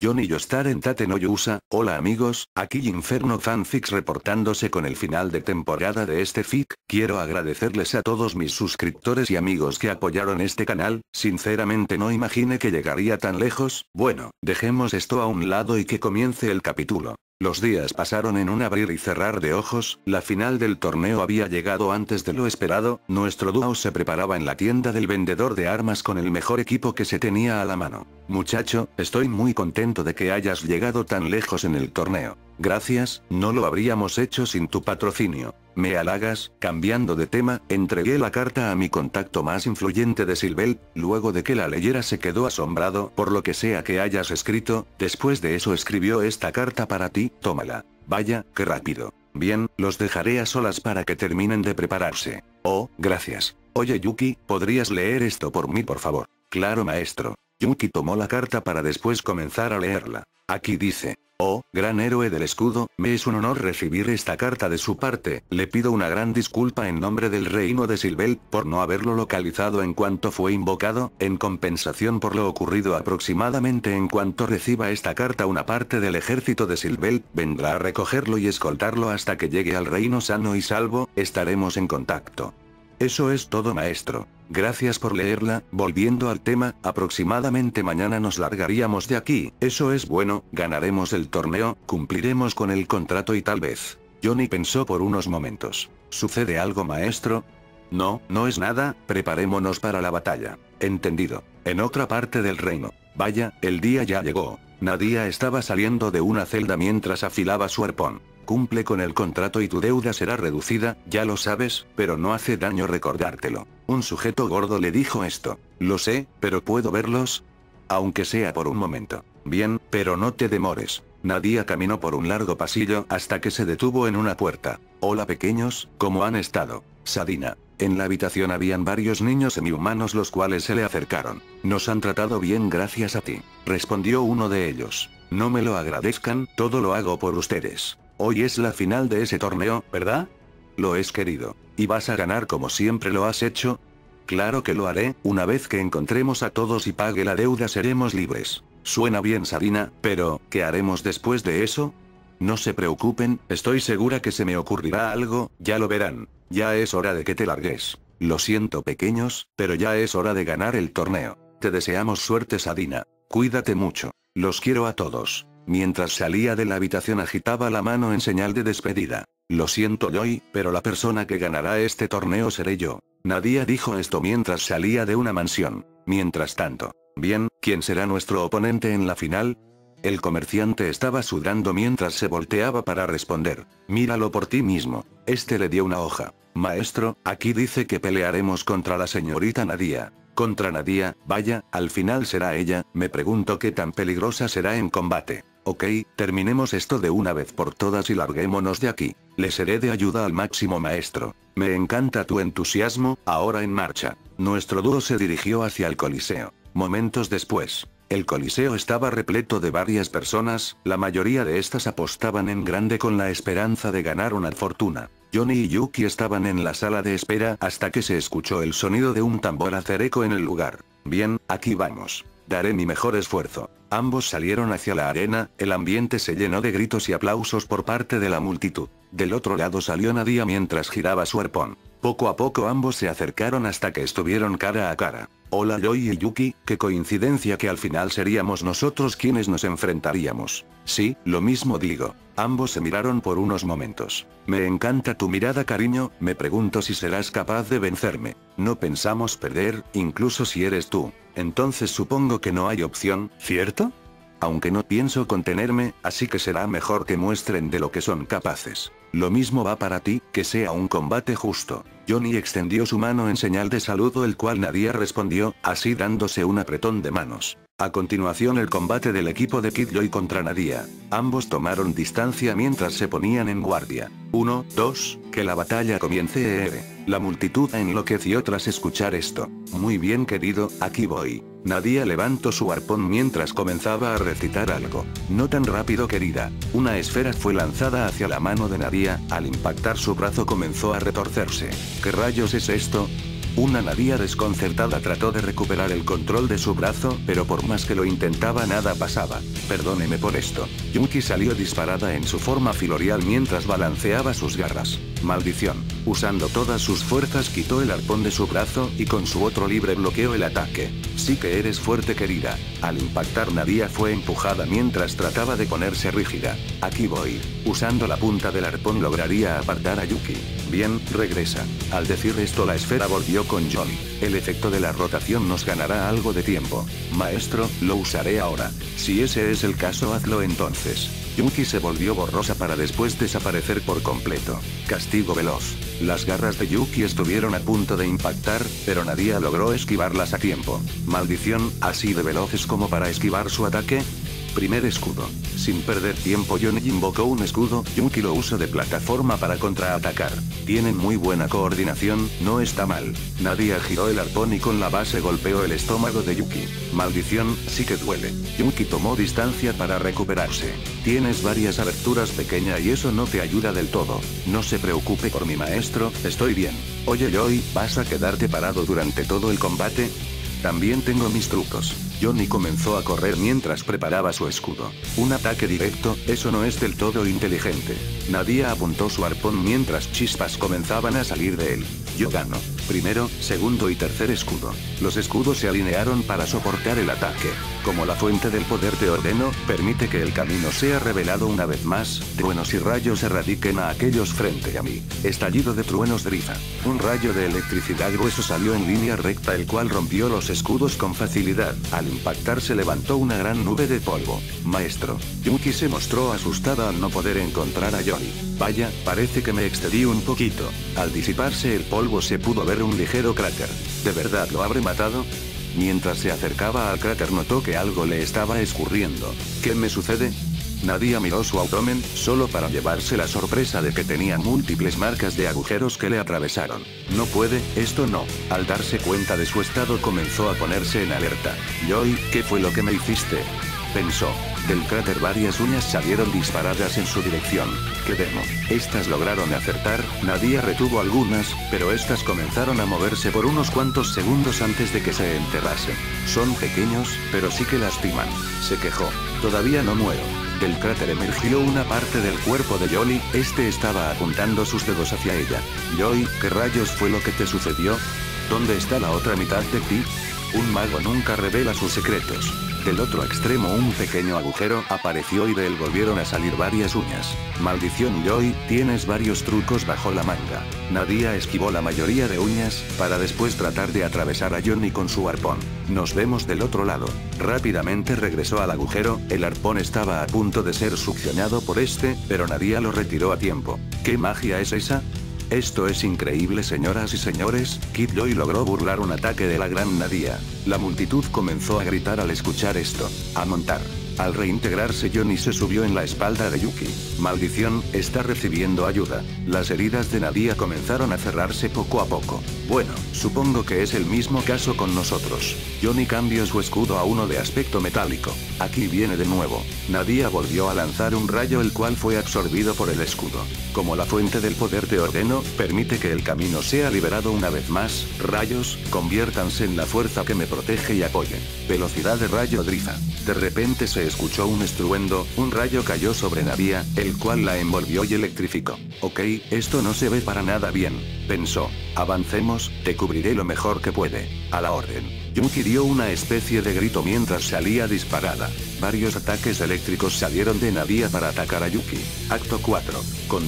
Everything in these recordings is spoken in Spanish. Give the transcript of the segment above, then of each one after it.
Johnny Yostar en Tate no Yusa. Hola amigos, aquí Inferno Fanfics reportándose con el final de temporada de este fic. Quiero agradecerles a todos mis suscriptores y amigos que apoyaron este canal, sinceramente no imaginé que llegaría tan lejos. Bueno, dejemos esto a un lado y que comience el capítulo. Los días pasaron en un abrir y cerrar de ojos, la final del torneo había llegado antes de lo esperado, nuestro dúo se preparaba en la tienda del vendedor de armas con el mejor equipo que se tenía a la mano. Muchacho, estoy muy contento de que hayas llegado tan lejos en el torneo. Gracias, no lo habríamos hecho sin tu patrocinio. Me halagas. Cambiando de tema, entregué la carta a mi contacto más influyente de Silvel, luego de que la leyera se quedó asombrado por lo que sea que hayas escrito, después de eso escribió esta carta para ti, tómala. Vaya, qué rápido. Bien, los dejaré a solas para que terminen de prepararse. Oh, gracias. Oye Yuki, ¿podrías leer esto por mí por favor? Claro maestro. Yuki tomó la carta para después comenzar a leerla. Aquí dice: oh, gran héroe del escudo, me es un honor recibir esta carta de su parte, le pido una gran disculpa en nombre del reino de Silvel, por no haberlo localizado en cuanto fue invocado, en compensación por lo ocurrido aproximadamente en cuanto reciba esta carta una parte del ejército de Silvel, vendrá a recogerlo y escoltarlo hasta que llegue al reino sano y salvo, estaremos en contacto. Eso es todo maestro. Gracias por leerla. Volviendo al tema, aproximadamente mañana nos largaríamos de aquí. Eso es bueno, ganaremos el torneo, cumpliremos con el contrato y tal vez. Johnny pensó por unos momentos. ¿Sucede algo maestro? No, no es nada, preparémonos para la batalla. Entendido. En otra parte del reino. Vaya, el día ya llegó. Nadia estaba saliendo de una celda mientras afilaba su arpón. Cumple con el contrato y tu deuda será reducida, ya lo sabes, pero no hace daño recordártelo. Un sujeto gordo le dijo esto. Lo sé, pero ¿puedo verlos? Aunque sea por un momento. Bien, pero no te demores. Nadia caminó por un largo pasillo hasta que se detuvo en una puerta. Hola pequeños, ¿cómo han estado? Sadina. En la habitación habían varios niños semihumanos los cuales se le acercaron. Nos han tratado bien gracias a ti. Respondió uno de ellos. No me lo agradezcan, todo lo hago por ustedes. Hoy es la final de ese torneo, ¿verdad? Lo es querido. ¿Y vas a ganar como siempre lo has hecho? Claro que lo haré, una vez que encontremos a todos y pague la deuda seremos libres. Suena bien Sadina, pero, ¿qué haremos después de eso? No se preocupen, estoy segura que se me ocurrirá algo, ya lo verán. Ya es hora de que te largues. Lo siento pequeños, pero ya es hora de ganar el torneo. Te deseamos suerte Sadina. Cuídate mucho. Los quiero a todos. Mientras salía de la habitación agitaba la mano en señal de despedida. Lo siento Joy, pero la persona que ganará este torneo seré yo. Nadia dijo esto mientras salía de una mansión. Mientras tanto. Bien, ¿quién será nuestro oponente en la final? El comerciante estaba sudando mientras se volteaba para responder. Míralo por ti mismo. Este le dio una hoja. Maestro, aquí dice que pelearemos contra la señorita Nadia. Contra Nadia, vaya, al final será ella, me pregunto qué tan peligrosa será en combate. Ok, terminemos esto de una vez por todas y larguémonos de aquí. Le seré de ayuda al máximo maestro. Me encanta tu entusiasmo, ahora en marcha. Nuestro dúo se dirigió hacia el Coliseo. Momentos después. El Coliseo estaba repleto de varias personas, la mayoría de estas apostaban en grande con la esperanza de ganar una fortuna. Johnny y Yuki estaban en la sala de espera hasta que se escuchó el sonido de un tambor hacer eco en el lugar. Bien, aquí vamos. Daré mi mejor esfuerzo. Ambos salieron hacia la arena, el ambiente se llenó de gritos y aplausos por parte de la multitud. Del otro lado salió Nadia mientras giraba su arpón. Poco a poco ambos se acercaron hasta que estuvieron cara a cara. Hola Joy y Yuki, qué coincidencia que al final seríamos nosotros quienes nos enfrentaríamos. Sí, lo mismo digo. Ambos se miraron por unos momentos. Me encanta tu mirada cariño, me pregunto si serás capaz de vencerme. No pensamos perder, incluso si eres tú. Entonces supongo que no hay opción, ¿cierto? Aunque no pienso contenerme, así que será mejor que muestren de lo que son capaces. Lo mismo va para ti, que sea un combate justo. Johnny extendió su mano en señal de saludo el cual Nadia respondió, así dándose un apretón de manos. A continuación el combate del equipo de Kid Joy contra Nadia. Ambos tomaron distancia mientras se ponían en guardia. 1, 2, que la batalla comience. La multitud enloqueció tras escuchar esto. Muy bien querido, aquí voy. Nadia levantó su arpón mientras comenzaba a recitar algo. No tan rápido querida. Una esfera fue lanzada hacia la mano de Nadia, al impactar su brazo comenzó a retorcerse. ¿Qué rayos es esto? Una Nadia desconcertada trató de recuperar el control de su brazo, pero por más que lo intentaba nada pasaba. Perdóneme por esto. Yuki salió disparada en su forma filorial mientras balanceaba sus garras. Maldición. Usando todas sus fuerzas quitó el arpón de su brazo y con su otro libre bloqueó el ataque. Sí que eres fuerte, querida. Al impactar, Nadia fue empujada mientras trataba de ponerse rígida. Aquí voy. Usando la punta del arpón lograría apartar a Yuki. Bien, regresa. Al decir esto, la esfera volvió con Johnny. El efecto de la rotación nos ganará algo de tiempo. Maestro, lo usaré ahora. Si ese es el caso, hazlo entonces. Yuki se volvió borrosa para después desaparecer por completo. Castigo veloz. Las garras de Yuki estuvieron a punto de impactar, pero Nadia logró esquivarlas a tiempo. Maldición, así de veloces como para esquivar su ataque. Primer escudo. Sin perder tiempo, Johnny invocó un escudo. Yuki lo usó de plataforma para contraatacar. Tienen muy buena coordinación, no está mal. Nadia giró el arpón y con la base golpeó el estómago de Yuki. Maldición, sí que duele. Yuki tomó distancia para recuperarse. Tienes varias aberturas pequeñas y eso no te ayuda del todo. No se preocupe por mi maestro, estoy bien. Oye Joy, ¿vas a quedarte parado durante todo el combate? También tengo mis trucos. Johnny comenzó a correr mientras preparaba su escudo. Un ataque directo, eso no es del todo inteligente. Nadia apuntó su arpón mientras chispas comenzaban a salir de él. Yo gano. Primero, segundo y tercer escudo. Los escudos se alinearon para soportar el ataque. Como la fuente del poder te ordeno, permite que el camino sea revelado una vez más, truenos y rayos erradiquen a aquellos frente a mí. Estallido de truenos Drifa. Un rayo de electricidad grueso salió en línea recta, el cual rompió los escudos con facilidad. Al impactar se levantó una gran nube de polvo. Maestro. Yuki se mostró asustada al no poder encontrar a Johnny. Vaya, parece que me excedí un poquito. Al disiparse el polvo se pudo ver un ligero cráter. ¿De verdad lo habré matado? Mientras se acercaba al cráter notó que algo le estaba escurriendo. ¿Qué me sucede? Nadia miró su abdomen, solo para llevarse la sorpresa de que tenía múltiples marcas de agujeros que le atravesaron. No puede, esto no. Al darse cuenta de su estado comenzó a ponerse en alerta. Joy, ¿qué fue lo que me hiciste? Pensó. Del cráter varias uñas salieron disparadas en su dirección. ¡Qué demo! Estas lograron acertar. Nadia retuvo algunas, pero estas comenzaron a moverse por unos cuantos segundos antes de que se enterrasen. Son pequeños, pero sí que lastiman. Se quejó. Todavía no muero. Del cráter emergió una parte del cuerpo de Joy, este estaba apuntando sus dedos hacia ella. Joy, ¿qué rayos fue lo que te sucedió? ¿Dónde está la otra mitad de ti? Un mago nunca revela sus secretos. Del otro extremo un pequeño agujero apareció y de él volvieron a salir varias uñas. Maldición Joy, tienes varios trucos bajo la manga. Nadia esquivó la mayoría de uñas, para después tratar de atravesar a Johnny con su arpón. Nos vemos del otro lado. Rápidamente regresó al agujero, el arpón estaba a punto de ser succionado por este, pero Nadia lo retiró a tiempo. ¿Qué magia es esa? Esto es increíble, señoras y señores. Kid Joy logró burlar un ataque de la gran Nadia. La multitud comenzó a gritar al escuchar esto. A montar. Al reintegrarse Johnny se subió en la espalda de Yuki. Maldición, está recibiendo ayuda. Las heridas de Nadia comenzaron a cerrarse poco a poco. Bueno, supongo que es el mismo caso con nosotros. Johnny cambió su escudo a uno de aspecto metálico. Aquí viene de nuevo. Nadia volvió a lanzar un rayo el cual fue absorbido por el escudo. Como la fuente del poder te ordeno, permite que el camino sea liberado una vez más. Rayos, conviértanse en la fuerza que me protege y apoye. Velocidad de rayo Drifa. De repente se escuchó un estruendo, un rayo cayó sobre Nadia, el cual la envolvió y electrificó. Ok, esto no se ve para nada bien, pensó. Avancemos, te cubriré lo mejor que puede. A la orden. Yuki dio una especie de grito mientras salía disparada. Varios ataques eléctricos salieron de Nadia para atacar a Yuki. Acto 4.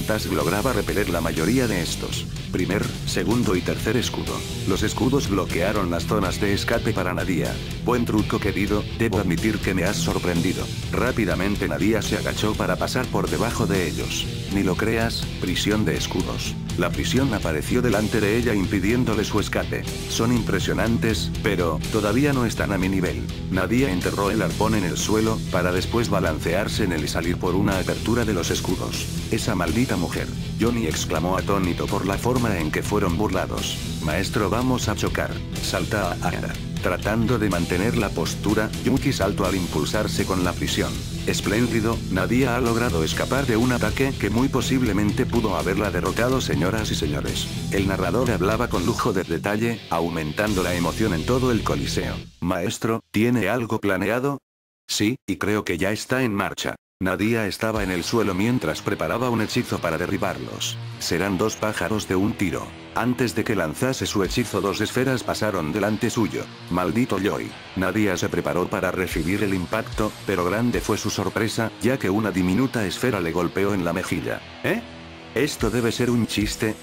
Task lograba repeler la mayoría de estos. Primer, segundo y tercer escudo. Los escudos bloquearon las zonas de escape para Nadia. Buen truco, querido, debo admitir que me has sorprendido. Rápidamente Nadia se agachó para pasar por debajo de ellos. Ni lo creas, prisión de escudos. La prisión apareció delante de ella impidiéndole su escape. Son impresionantes, pero todavía no están a mi nivel. Nadia enterró el arpón en el suelo, para después balancearse en él y salir por una apertura de los escudos. Esa maldita mujer. Johnny exclamó atónito por la forma en que fueron burlados. Maestro, vamos a chocar. Salta a Ara. Tratando de mantener la postura, Yuki saltó al impulsarse con la prisión. Espléndido, Nadia ha logrado escapar de un ataque que muy posiblemente pudo haberla derrotado, señoras y señores. El narrador hablaba con lujo de detalle, aumentando la emoción en todo el coliseo. Maestro, ¿tiene algo planeado? Sí, y creo que ya está en marcha. Nadia estaba en el suelo mientras preparaba un hechizo para derribarlos. Serán 2 pájaros de un tiro. Antes de que lanzase su hechizo, 2 esferas pasaron delante suyo. Maldito Yoi. Nadia se preparó para recibir el impacto, pero grande fue su sorpresa, ya que una diminuta esfera le golpeó en la mejilla. ¿Eh? ¿Esto debe ser un chiste?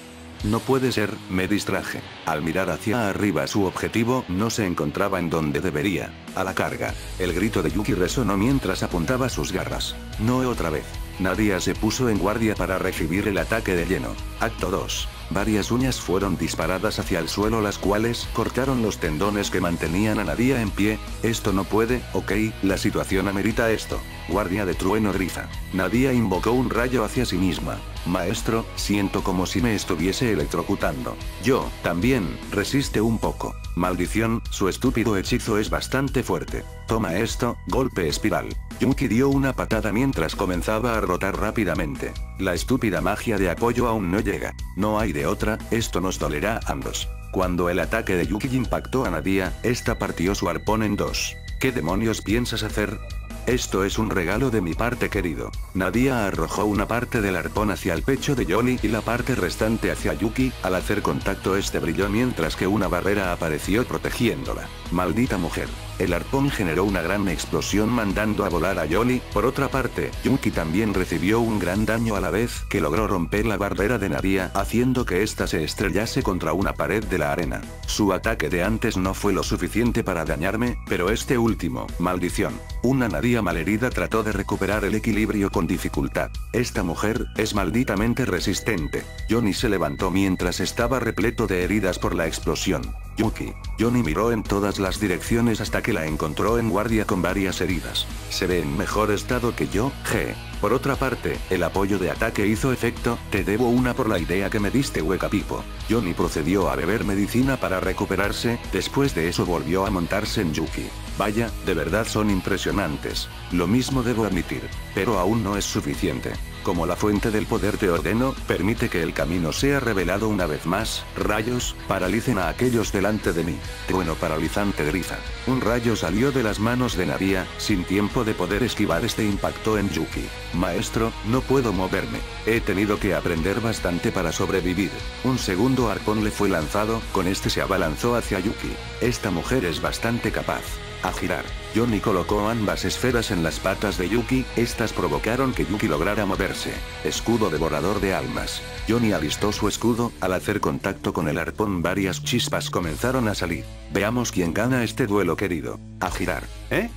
No puede ser, me distraje. Al mirar hacia arriba, su objetivo no se encontraba en donde debería. A la carga. El grito de Yuki resonó mientras apuntaba sus garras. No otra vez. Nadia se puso en guardia para recibir el ataque de lleno. Acto 2. Varias uñas fueron disparadas hacia el suelo, las cuales cortaron los tendones que mantenían a Nadia en pie. Esto no puede, ok, la situación amerita esto. Guardia de trueno grifa. Nadia invocó un rayo hacia sí misma. Maestro, siento como si me estuviese electrocutando. Yo, también, resiste un poco. Maldición, su estúpido hechizo es bastante fuerte. Toma esto, golpe espiral. Yuki dio una patada mientras comenzaba a rotar rápidamente. La estúpida magia de apoyo aún no llega. No hay de otra, esto nos dolerá a ambos. Cuando el ataque de Yuki impactó a Nadia, esta partió su arpón en 2. ¿Qué demonios piensas hacer? Esto es un regalo de mi parte, querido. Nadia arrojó una parte del arpón hacia el pecho de Johnny y la parte restante hacia Yuki. Al hacer contacto, este brilló mientras que una barrera apareció protegiéndola. Maldita mujer. El arpón generó una gran explosión mandando a volar a Johnny. Por otra parte, Yuki también recibió un gran daño a la vez que logró romper la barrera de Nadia, haciendo que ésta se estrellase contra una pared de la arena. Su ataque de antes no fue lo suficiente para dañarme, pero este último, maldición. Una Nadia malherida trató de recuperar el equilibrio con dificultad. Esta mujer es malditamente resistente. Johnny se levantó mientras estaba repleto de heridas por la explosión. Yuki. Johnny miró en todas las direcciones hasta que la encontró en guardia con varias heridas. Se ve en mejor estado que yo, G. Por otra parte, el apoyo de ataque hizo efecto, te debo una por la idea que me diste, huecapipo. Johnny procedió a beber medicina para recuperarse, después de eso volvió a montarse en Yuki. Vaya, de verdad son impresionantes. Lo mismo debo admitir. Pero aún no es suficiente. Como la fuente del poder te ordeno, permite que el camino sea revelado una vez más. Rayos, paralicen a aquellos delante de mí. Trueno paralizante grifa. Un rayo salió de las manos de Nadia, sin tiempo de poder esquivar este impacto en Yuki. Maestro, no puedo moverme. He tenido que aprender bastante para sobrevivir. Un segundo arpón le fue lanzado, con este se abalanzó hacia Yuki. Esta mujer es bastante capaz. A girar. Johnny colocó ambas esferas en las patas de Yuki, estas provocaron que Yuki lograra moverse. Escudo devorador de almas. Johnny alistó su escudo, al hacer contacto con el arpón varias chispas comenzaron a salir. Veamos quién gana este duelo, querido. A girar. ¿Eh?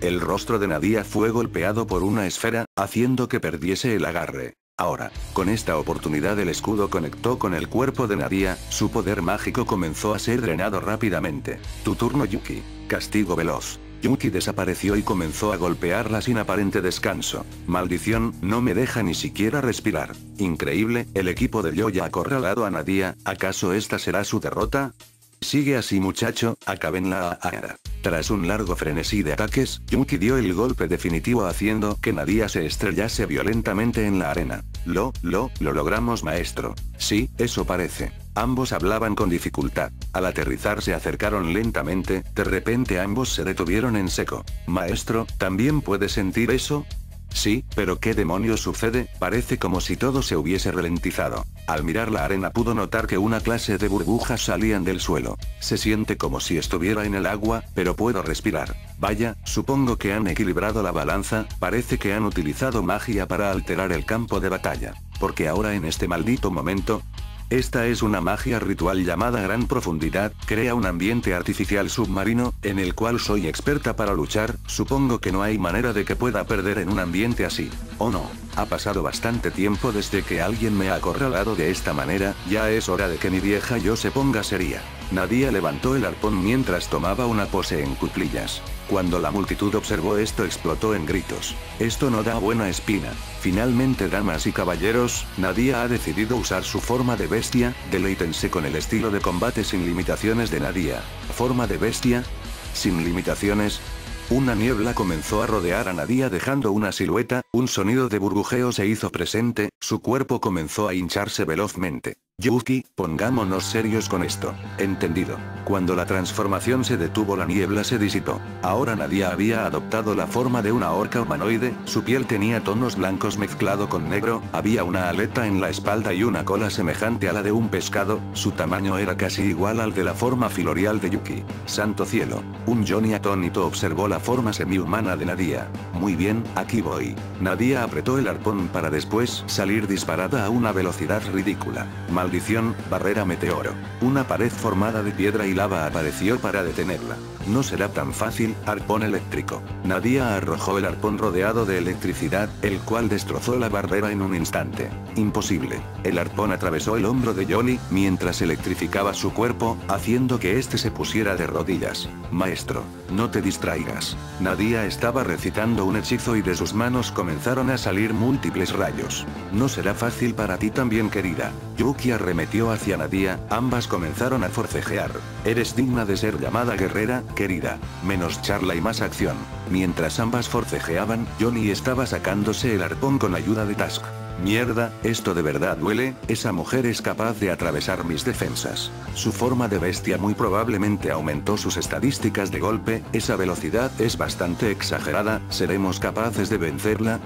El rostro de Nadia fue golpeado por una esfera, haciendo que perdiese el agarre. Ahora, con esta oportunidad el escudo conectó con el cuerpo de Nadia, su poder mágico comenzó a ser drenado rápidamente. Tu turno, Yuki. Castigo veloz. Yuki desapareció y comenzó a golpearla sin aparente descanso. Maldición, no me deja ni siquiera respirar. Increíble, el equipo de Yo ya ha acorralado a Nadia, ¿acaso esta será su derrota? Sigue así, muchacho, acábenla ahora. Tras un largo frenesí de ataques, Yuki dio el golpe definitivo haciendo que Nadia se estrellase violentamente en la arena. Lo logramos, maestro. Sí, eso parece. Ambos hablaban con dificultad. Al aterrizar se acercaron lentamente, de repente ambos se detuvieron en seco. Maestro, ¿también puede sentir eso? Sí, pero ¿qué demonios sucede? Parece como si todo se hubiese ralentizado. Al mirar la arena pudo notar que una clase de burbujas salían del suelo. Se siente como si estuviera en el agua, pero puedo respirar. Vaya, supongo que han equilibrado la balanza, parece que han utilizado magia para alterar el campo de batalla. Porque ahora en este maldito momento... Esta es una magia ritual llamada Gran Profundidad, crea un ambiente artificial submarino, en el cual soy experta para luchar, supongo que no hay manera de que pueda perder en un ambiente así. ¿O no? Ha pasado bastante tiempo desde que alguien me ha acorralado de esta manera, ya es hora de que mi vieja yo se ponga seria. Nadia levantó el arpón mientras tomaba una pose en cuclillas. Cuando la multitud observó esto explotó en gritos. Esto no da buena espina. Finalmente, damas y caballeros, Nadia ha decidido usar su forma de bestia, deleítense con el estilo de combate sin limitaciones de Nadia. Forma de bestia. sin limitaciones. Una niebla comenzó a rodear a Nadia dejando una silueta, un sonido de burbujeo se hizo presente, su cuerpo comenzó a hincharse velozmente. Yuki, pongámonos serios con esto. Entendido. Cuando la transformación se detuvo la niebla se disipó. Ahora Nadia había adoptado la forma de una orca humanoide, su piel tenía tonos blancos mezclado con negro, había una aleta en la espalda y una cola semejante a la de un pescado, su tamaño era casi igual al de la forma filorial de Yuki. Santo cielo. Un Johnny atónito observó la forma semi-humana de Nadia. Muy bien, aquí voy. Nadia apretó el arpón para después salir disparada a una velocidad ridícula. Maldición, barrera meteoro. Una pared formada de piedra y lava apareció para detenerla. No será tan fácil, arpón eléctrico. Nadia arrojó el arpón rodeado de electricidad, el cual destrozó la barrera en un instante. Imposible. El arpón atravesó el hombro de Johnny, mientras electrificaba su cuerpo, haciendo que éste se pusiera de rodillas. Maestro, no te distraigas. Nadia estaba recitando un hechizo y de sus manos comenzaron a salir múltiples rayos. No será fácil para ti también, querida. Yuki arremetió hacia Nadia, ambas comenzaron a forcejear. Eres digna de ser llamada guerrera, querida. Menos charla y más acción. Mientras ambas forcejeaban, Johnny estaba sacándose el arpón con ayuda de Tusk. Mierda, esto de verdad duele, esa mujer es capaz de atravesar mis defensas. Su forma de bestia muy probablemente aumentó sus estadísticas de golpe, esa velocidad es bastante exagerada, ¿seremos capaces de vencerla?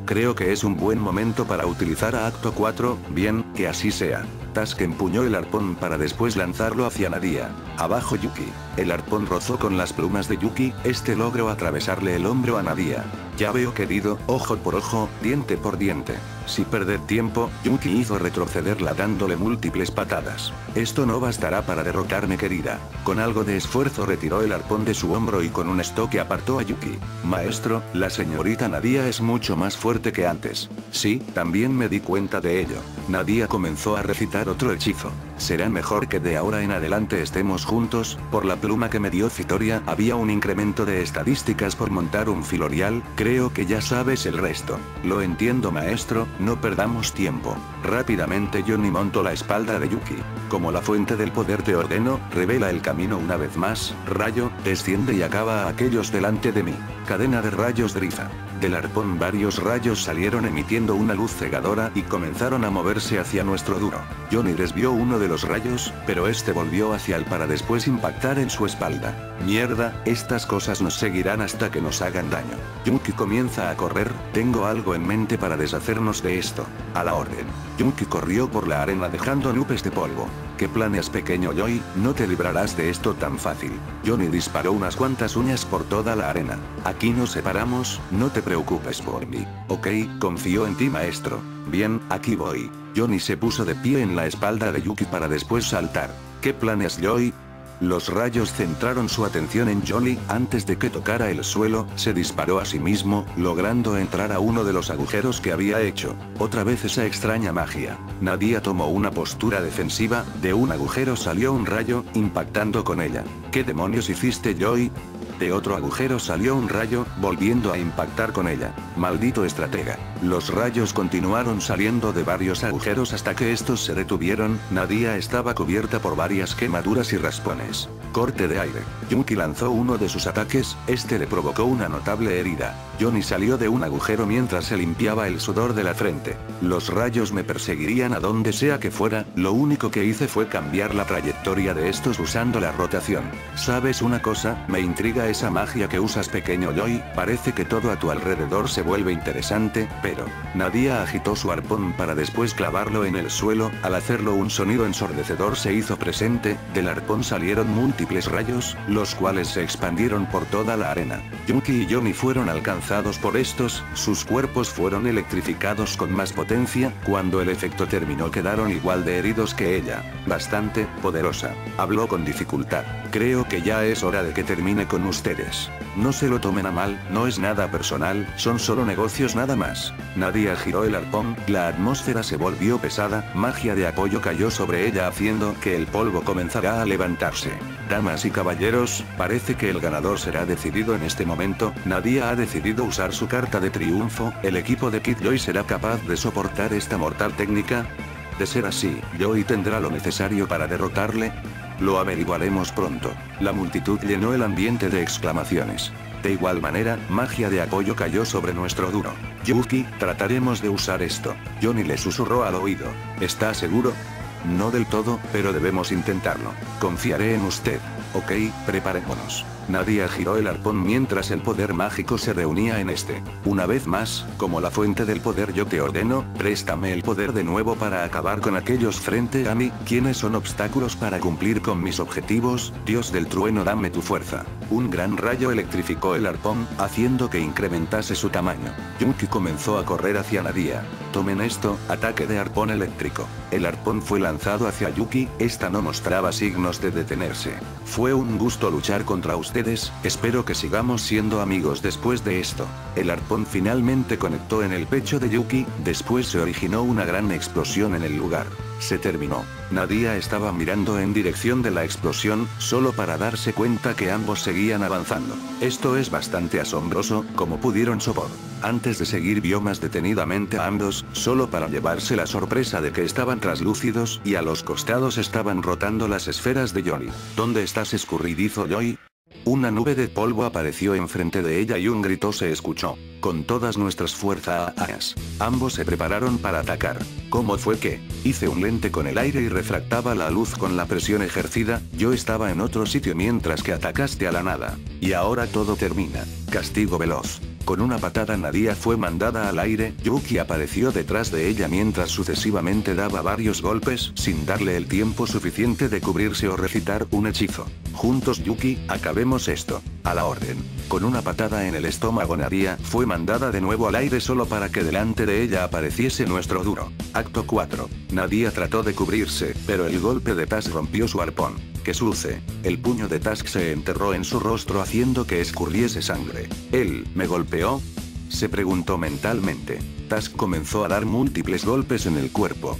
Creo que es un buen momento para utilizar a acto 4, bien, que así sea. Tusk empuñó el arpón para después lanzarlo hacia Nadia. Abajo Yuki. El arpón rozó con las plumas de Yuki, este logró atravesarle el hombro a Nadia. Ya veo, querido, ojo por ojo, diente por diente. Sin perder tiempo, Yuki hizo retrocederla dándole múltiples patadas. Esto no bastará para derrotarme, querida. Con algo de esfuerzo retiró el arpón de su hombro y con un estoque apartó a Yuki. Maestro, la señorita Nadia es mucho más fuerte que antes. Sí, también me di cuenta de ello. Nadia comenzó a recitar otro hechizo. Será mejor que de ahora en adelante estemos juntos, por la pluma que me dio Citoria había un incremento de estadísticas por montar un filorial, creo que ya sabes el resto. Lo entiendo, maestro, no perdamos tiempo. Rápidamente Johnny montó la espalda de Yuki. Como la fuente del poder te ordeno, revela el camino una vez más, rayo, desciende y acaba a aquellos delante de mí. Cadena de rayos driza. Del arpón varios rayos salieron emitiendo una luz cegadora y comenzaron a moverse hacia nuestro duro. Johnny desvió uno de los rayos, pero este volvió hacia él para después impactar en su espalda. Mierda, estas cosas nos seguirán hasta que nos hagan daño. Yuki comienza a correr, tengo algo en mente para deshacernos de esto. A la orden. Yuki corrió por la arena dejando nubes de polvo. ¿Qué planeas, pequeño Joy? No te librarás de esto tan fácil. Johnny disparó unas cuantas uñas por toda la arena. Aquí nos separamos, no te preocupes por mí. Ok, confío en ti, maestro. Bien, aquí voy. Johnny se puso de pie en la espalda de Yuki para después saltar. ¿Qué planeas, Joy? Los rayos centraron su atención en Johnny, antes de que tocara el suelo, se disparó a sí mismo, logrando entrar a uno de los agujeros que había hecho. Otra vez esa extraña magia. Nadia tomó una postura defensiva, de un agujero salió un rayo, impactando con ella. ¿Qué demonios hiciste, Joy? De otro agujero salió un rayo, volviendo a impactar con ella. Maldito estratega. Los rayos continuaron saliendo de varios agujeros hasta que estos se detuvieron. Nadia estaba cubierta por varias quemaduras y raspones. Corte de aire. Yuki lanzó uno de sus ataques, este le provocó una notable herida. Johnny salió de un agujero mientras se limpiaba el sudor de la frente. Los rayos me perseguirían a donde sea que fuera, lo único que hice fue cambiar la trayectoria de estos usando la rotación. ¿Sabes una cosa? Me intriga esa magia que usas, pequeño Joy, parece que todo a tu alrededor se vuelve interesante, pero... Nadia agitó su arpón para después clavarlo en el suelo, al hacerlo un sonido ensordecedor se hizo presente, del arpón salieron múltiples rayos, los cuales se expandieron por toda la arena. Yuki y Johnny fueron alcanzados por estos, sus cuerpos fueron electrificados con más potencia, cuando el efecto terminó quedaron igual de heridos que ella. Bastante poderosa. Habló con dificultad. Creo que ya es hora de que termine con ustedes. No se lo tomen a mal, no es nada personal, son solo negocios nada más. Nadia giró el arpón, la atmósfera se volvió pesada, magia de apoyo cayó sobre ella haciendo que el polvo comenzara a levantarse. Damas y caballeros, parece que el ganador será decidido en este momento. Nadia ha decidido usar su carta de triunfo, el equipo de Kid Joy será capaz de soportar esta mortal técnica. De ser así, Joy tendrá lo necesario para derrotarle. Lo averiguaremos pronto. La multitud llenó el ambiente de exclamaciones. De igual manera, magia de apoyo cayó sobre nuestro duro. Yuki, trataremos de usar esto. Johnny le susurró al oído. ¿Está seguro? No del todo, pero debemos intentarlo. Confiaré en usted. Ok, preparémonos. Nadia giró el arpón mientras el poder mágico se reunía en este. Una vez más, como la fuente del poder yo te ordeno, préstame el poder de nuevo para acabar con aquellos frente a mí, quienes son obstáculos para cumplir con mis objetivos, Dios del trueno dame tu fuerza. Un gran rayo electrificó el arpón, haciendo que incrementase su tamaño. Yuki comenzó a correr hacia Nadia. Tomen esto, ataque de arpón eléctrico. El arpón fue lanzado hacia Yuki, esta no mostraba signos de detenerse. Fue un gusto luchar contra ustedes, espero que sigamos siendo amigos después de esto. El arpón finalmente conectó en el pecho de Yuki, después se originó una gran explosión en el lugar. Se terminó. Nadia estaba mirando en dirección de la explosión, solo para darse cuenta que ambos seguían avanzando. Esto es bastante asombroso, como pudieron soportar. Antes de seguir vio más detenidamente a ambos, solo para llevarse la sorpresa de que estaban traslúcidos y a los costados estaban rotando las esferas de Johnny. ¿Dónde estás, escurridizo Joy? Una nube de polvo apareció enfrente de ella y un grito se escuchó. Con todas nuestras fuerzas. Ambos se prepararon para atacar. ¿Cómo fue que? Hice un lente con el aire y refractaba la luz con la presión ejercida, yo estaba en otro sitio mientras que atacaste a la nada. Y ahora todo termina. Castigo veloz. Con una patada Nadia fue mandada al aire, Yuki apareció detrás de ella mientras sucesivamente daba varios golpes sin darle el tiempo suficiente de cubrirse o recitar un hechizo. Juntos Yuki, acabemos esto. A la orden. Con una patada en el estómago Nadia fue mandada de nuevo al aire solo para que delante de ella apareciese nuestro duro. Acto 4. Nadia trató de cubrirse, pero el golpe de Task rompió su arpón. ¿Qué sucede? El puño de Task se enterró en su rostro haciendo que escurriese sangre. ¿Él me golpeó? Se preguntó mentalmente. Task comenzó a dar múltiples golpes en el cuerpo.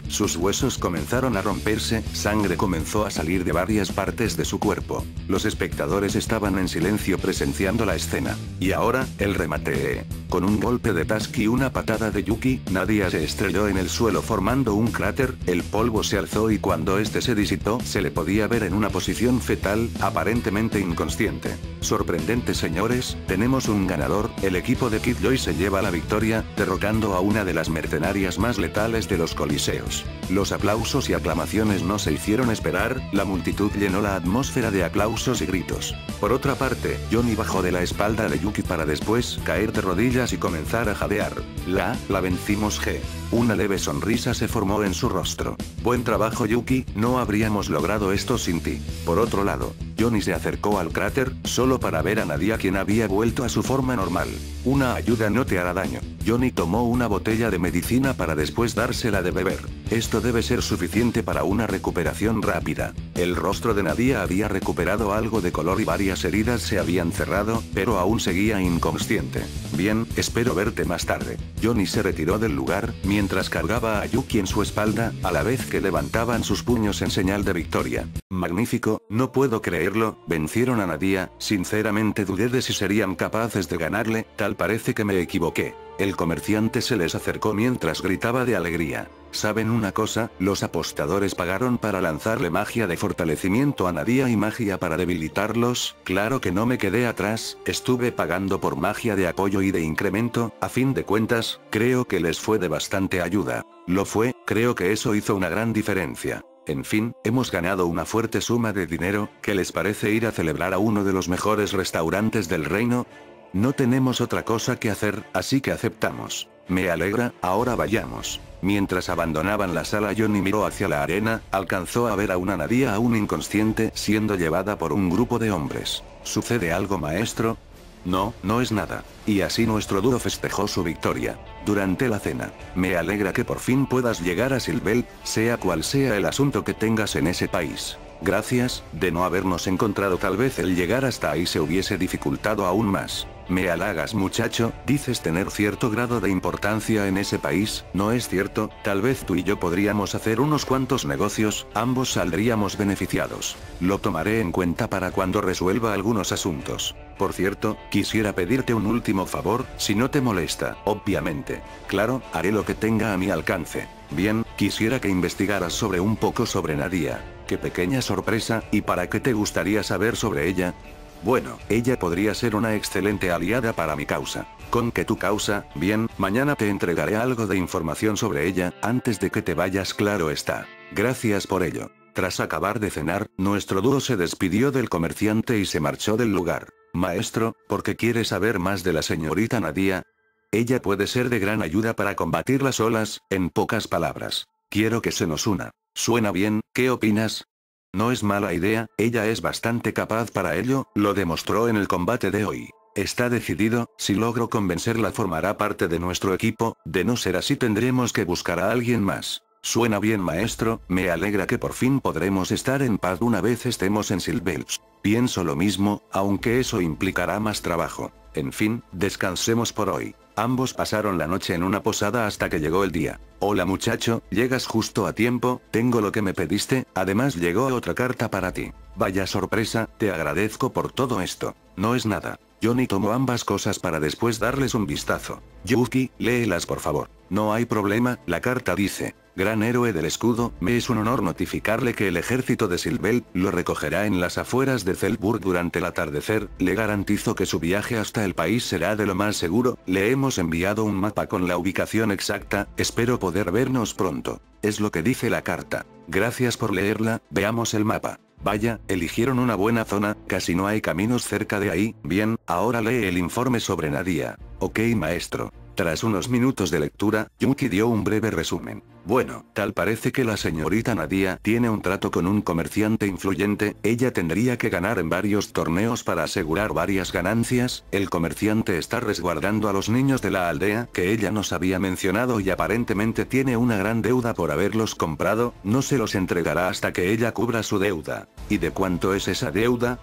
Sus huesos comenzaron a romperse, sangre comenzó a salir de varias partes de su cuerpo. Los espectadores estaban en silencio presenciando la escena. Y ahora, el remate. Con un golpe de Task y una patada de Yuki, Nadia se estrelló en el suelo formando un cráter, el polvo se alzó y cuando este se disipó, se le podía ver en una posición fetal, aparentemente inconsciente. Sorprendente señores, tenemos un ganador, el equipo de Kid Joy se lleva la victoria, derrotando a una de las mercenarias más letales de los coliseos. Los aplausos y aclamaciones no se hicieron esperar, la multitud llenó la atmósfera de aplausos y gritos. Por otra parte, Johnny bajó de la espalda de Yuki para después caer de rodillas y comenzar a jadear. La vencimos G. Una leve sonrisa se formó en su rostro. Buen trabajo Yuki, no habríamos logrado esto sin ti. Por otro lado, Johnny se acercó al cráter, solo para ver a Nadia quien había vuelto a su forma normal. Una ayuda no te hará daño. Johnny tomó una botella de medicina para después dársela de beber. Esto debe ser suficiente para una recuperación rápida. El rostro de Nadia había recuperado algo de color y varias heridas se habían cerrado, pero aún seguía inconsciente. Bien, espero verte más tarde. Johnny se retiró del lugar, mientras cargaba a Yuki en su espalda, a la vez que levantaban sus puños en señal de victoria. Magnífico, no puedo creerlo, vencieron a Nadia, sinceramente dudé de si serían capaces de ganarle, tal parece que me equivoqué. El comerciante se les acercó mientras gritaba de alegría. ¿Saben una cosa? Los apostadores pagaron para lanzarle magia de fortalecimiento a Nadia y magia para debilitarlos, claro que no me quedé atrás, estuve pagando por magia de apoyo y de incremento, a fin de cuentas, creo que les fue de bastante ayuda. Lo fue, creo que eso hizo una gran diferencia. En fin, hemos ganado una fuerte suma de dinero, ¿qué les parece ir a celebrar a uno de los mejores restaurantes del reino? No tenemos otra cosa que hacer, así que aceptamos. Me alegra, ahora vayamos. Mientras abandonaban la sala Johnny miró hacia la arena, alcanzó a ver a una Nadia aún inconsciente siendo llevada por un grupo de hombres. ¿Sucede algo maestro? No, no es nada. Y así nuestro dúo festejó su victoria. Durante la cena. Me alegra que por fin puedas llegar a Silvel, sea cual sea el asunto que tengas en ese país. Gracias, de no habernos encontrado tal vez el llegar hasta ahí se hubiese dificultado aún más. Me halagas muchacho, dices tener cierto grado de importancia en ese país, ¿no es cierto? Tal vez tú y yo podríamos hacer unos cuantos negocios, ambos saldríamos beneficiados. Lo tomaré en cuenta para cuando resuelva algunos asuntos. Por cierto, quisiera pedirte un último favor, si no te molesta, obviamente. Claro, haré lo que tenga a mi alcance. Bien, quisiera que investigaras un poco sobre Nadia. Qué pequeña sorpresa, ¿y para qué te gustaría saber sobre ella? Bueno, ella podría ser una excelente aliada para mi causa. ¿Con qué tu causa? Bien, mañana te entregaré algo de información sobre ella, antes de que te vayas, claro está. Gracias por ello. Tras acabar de cenar, nuestro dúo se despidió del comerciante y se marchó del lugar. Maestro, ¿por qué quiere saber más de la señorita Nadia? Ella puede ser de gran ayuda para combatir las olas, en pocas palabras. Quiero que se nos una. ¿Suena bien? ¿Qué opinas? No es mala idea, ella es bastante capaz para ello, lo demostró en el combate de hoy. Está decidido, si logro convencerla formará parte de nuestro equipo, de no ser así tendremos que buscar a alguien más. Suena bien maestro, me alegra que por fin podremos estar en paz una vez estemos en Silvelch. Pienso lo mismo, aunque eso implicará más trabajo. En fin, descansemos por hoy. Ambos pasaron la noche en una posada hasta que llegó el día. Hola muchacho, llegas justo a tiempo, tengo lo que me pediste, además llegó otra carta para ti. Vaya sorpresa, te agradezco por todo esto. No es nada. Johnny tomó ambas cosas para después darles un vistazo. Yuki, léelas por favor. No hay problema, la carta dice: Gran héroe del escudo, me es un honor notificarle que el ejército de Silvel lo recogerá en las afueras de Zelburg durante el atardecer, le garantizo que su viaje hasta el país será de lo más seguro, le hemos enviado un mapa con la ubicación exacta, espero poder vernos pronto. Es lo que dice la carta. Gracias por leerla, veamos el mapa. Vaya, eligieron una buena zona, casi no hay caminos cerca de ahí, bien, ahora lee el informe sobre Nadia. Ok maestro. Tras unos minutos de lectura, Yuki dio un breve resumen. Bueno, tal parece que la señorita Nadia tiene un trato con un comerciante influyente, ella tendría que ganar en varios torneos para asegurar varias ganancias, el comerciante está resguardando a los niños de la aldea que ella nos había mencionado y aparentemente tiene una gran deuda por haberlos comprado, no se los entregará hasta que ella cubra su deuda. ¿Y de cuánto es esa deuda?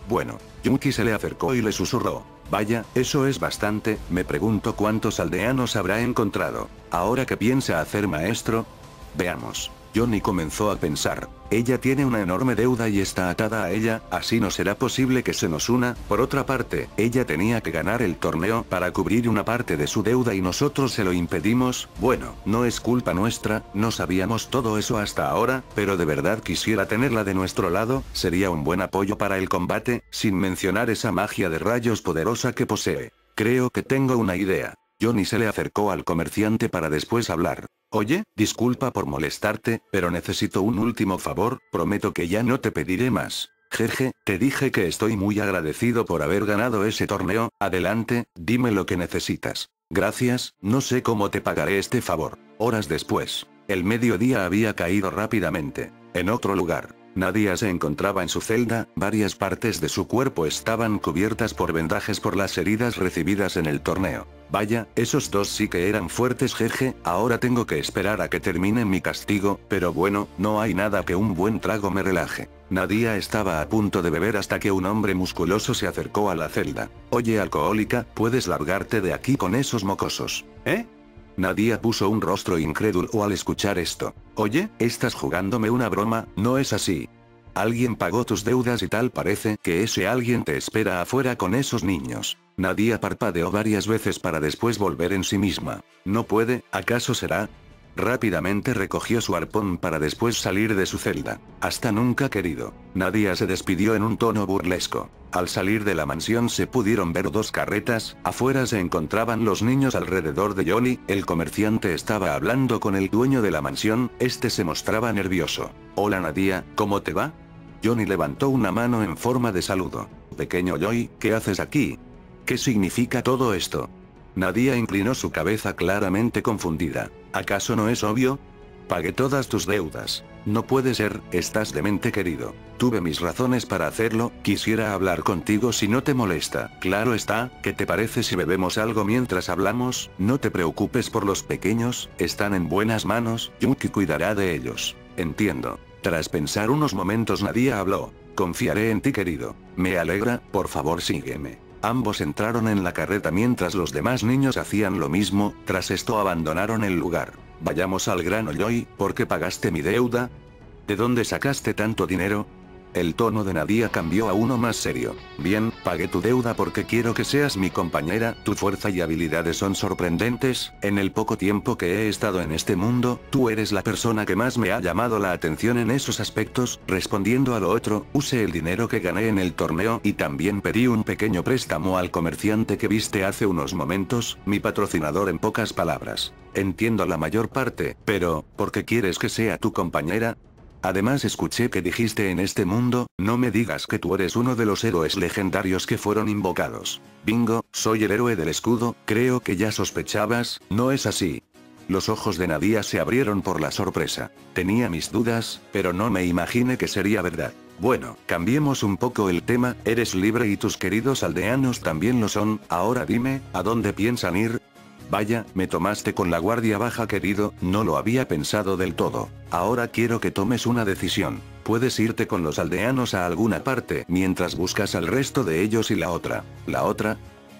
Bueno, Yuki se le acercó y le susurró. Vaya, eso es bastante, me pregunto cuántos aldeanos habrá encontrado. ¿Ahora qué piensa hacer maestro? Veamos. Johnny comenzó a pensar. Ella tiene una enorme deuda y está atada a ella, así no será posible que se nos una. Por otra parte, ella tenía que ganar el torneo para cubrir una parte de su deuda y nosotros se lo impedimos. Bueno, no es culpa nuestra, no sabíamos todo eso hasta ahora, pero de verdad quisiera tenerla de nuestro lado, sería un buen apoyo para el combate, sin mencionar esa magia de rayos poderosa que posee. Creo que tengo una idea. Johnny se le acercó al comerciante para después hablar. Oye, disculpa por molestarte, pero necesito un último favor, prometo que ya no te pediré más. Jeje, te dije que estoy muy agradecido por haber ganado ese torneo, adelante, dime lo que necesitas. Gracias, no sé cómo te pagaré este favor. Horas después, el mediodía había caído rápidamente. En otro lugar, Nadia se encontraba en su celda, varias partes de su cuerpo estaban cubiertas por vendajes por las heridas recibidas en el torneo. Vaya, esos dos sí que eran fuertes jeje, ahora tengo que esperar a que termine mi castigo, pero bueno, no hay nada que un buen trago me relaje. Nadia estaba a punto de beber hasta que un hombre musculoso se acercó a la celda. Oye alcohólica, puedes largarte de aquí con esos mocosos. ¿Eh? Nadia puso un rostro incrédulo al escuchar esto. Oye, estás jugándome una broma, no es así. Alguien pagó tus deudas y tal parece que ese alguien te espera afuera con esos niños. Nadia parpadeó varias veces para después volver en sí misma. No puede, ¿acaso será? Rápidamente recogió su arpón para después salir de su celda. Hasta nunca querido. Nadia se despidió en un tono burlesco. Al salir de la mansión se pudieron ver dos carretas, afuera se encontraban los niños alrededor de Johnny, el comerciante estaba hablando con el dueño de la mansión, este se mostraba nervioso. Hola Nadia, ¿cómo te va? Johnny levantó una mano en forma de saludo. Pequeño Joy, ¿qué haces aquí? ¿Qué significa todo esto? Nadia inclinó su cabeza claramente confundida. ¿Acaso no es obvio? Pagué todas tus deudas. No puede ser, estás demente querido. Tuve mis razones para hacerlo, quisiera hablar contigo si no te molesta. Claro está, ¿qué te parece si bebemos algo mientras hablamos? No te preocupes por los pequeños, están en buenas manos, Yuki cuidará de ellos. Entiendo. Tras pensar unos momentos Nadia habló. Confiaré en ti querido. Me alegra, por favor sígueme. Ambos entraron en la carreta mientras los demás niños hacían lo mismo, tras esto abandonaron el lugar. Vayamos al grano, Joy, ¿por qué pagaste mi deuda? ¿De dónde sacaste tanto dinero? El tono de Nadia cambió a uno más serio. Bien, pagué tu deuda porque quiero que seas mi compañera, tu fuerza y habilidades son sorprendentes, en el poco tiempo que he estado en este mundo, tú eres la persona que más me ha llamado la atención en esos aspectos. Respondiendo a lo otro, usé el dinero que gané en el torneo y también pedí un pequeño préstamo al comerciante que viste hace unos momentos, mi patrocinador en pocas palabras. Entiendo la mayor parte, pero, ¿por qué quieres que sea tu compañera? Además escuché que dijiste en este mundo, no me digas que tú eres uno de los héroes legendarios que fueron invocados. Bingo, soy el héroe del escudo, creo que ya sospechabas, ¿no es así? Los ojos de Nadia se abrieron por la sorpresa. Tenía mis dudas, pero no me imaginé que sería verdad. Bueno, cambiemos un poco el tema, eres libre y tus queridos aldeanos también lo son, ahora dime, ¿a dónde piensan ir? Vaya, me tomaste con la guardia baja, querido, no lo había pensado del todo. Ahora quiero que tomes una decisión. Puedes irte con los aldeanos a alguna parte mientras buscas al resto de ellos y la otra.